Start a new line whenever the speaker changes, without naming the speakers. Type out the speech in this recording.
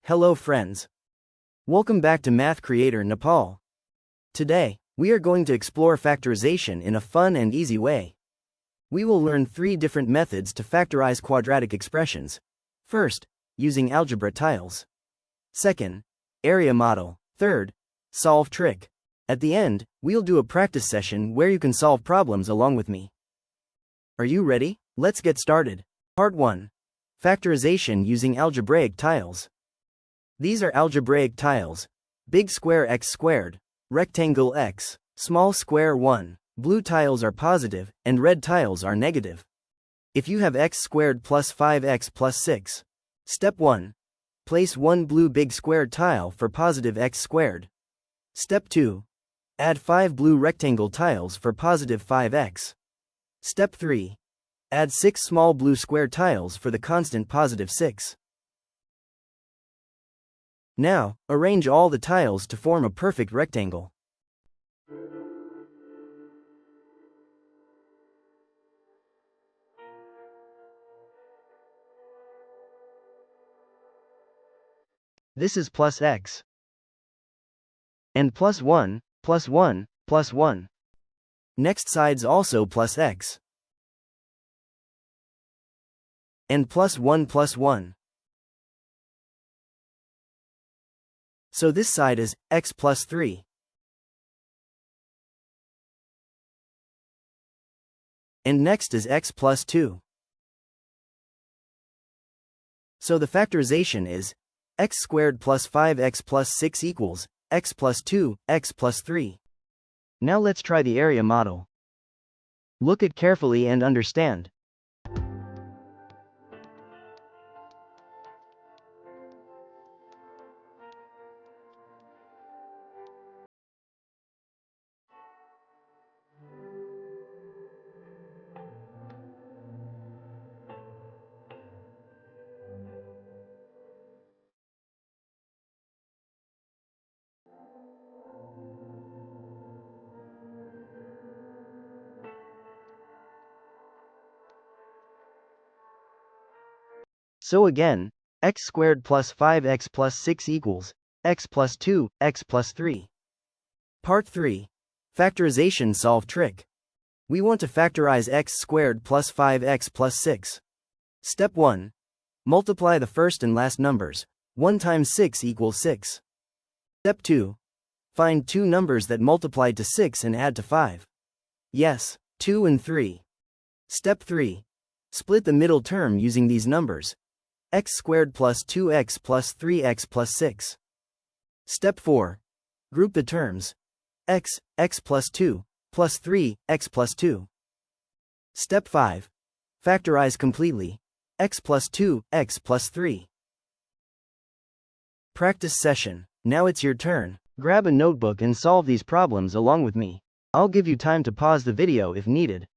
Hello friends. Welcome back to Math Creator Nepal. Today, we are going to explore factorization in a fun and easy way. We will learn 3 different methods to factorize quadratic expressions. First, using algebra tiles. Second, area model. Third, solve trick. At the end, we'll do a practice session where you can solve problems along with me. Are you ready? Let's get started. Part 1. Factorization using algebraic tiles. These are algebraic tiles: big square x squared, rectangle x, small square 1. Blue tiles are positive, and red tiles are negative. If you have x squared plus 5x plus 6. Step 1. Place one blue big squared tile for positive x squared. Step 2. Add 5 blue rectangle tiles for positive 5x. Step 3. Add 6 small blue square tiles for the constant positive 6. Now, arrange all the tiles to form a perfect rectangle. This is plus x. And plus 1, plus 1, plus 1. Next side's also plus x. And plus 1 plus 1. So this side is x plus 3. And next is x plus 2. So the factorization is x squared plus 5x plus 6 equals x plus 2, x plus 3. Now let's try the area model. Look it carefully and understand. So again, x squared plus 5x plus 6 equals x plus 2, x plus 3. Part 3. Factorization solve trick. We want to factorize x squared plus 5x plus 6. Step 1. Multiply the first and last numbers. 1 times 6 equals 6. Step 2. Find two numbers that multiplied to 6 and add to 5. Yes, 2 and 3. Step 3. Split the middle term using these numbers: x squared plus 2x plus 3x plus 6. Step 4. Group the terms: x plus 2, plus 3, x plus 2. Step 5. Factorize completely: x plus 2, x plus 3. Practice session. Now it's your turn. Grab a notebook and solve these problems along with me. I'll give you time to pause the video if needed.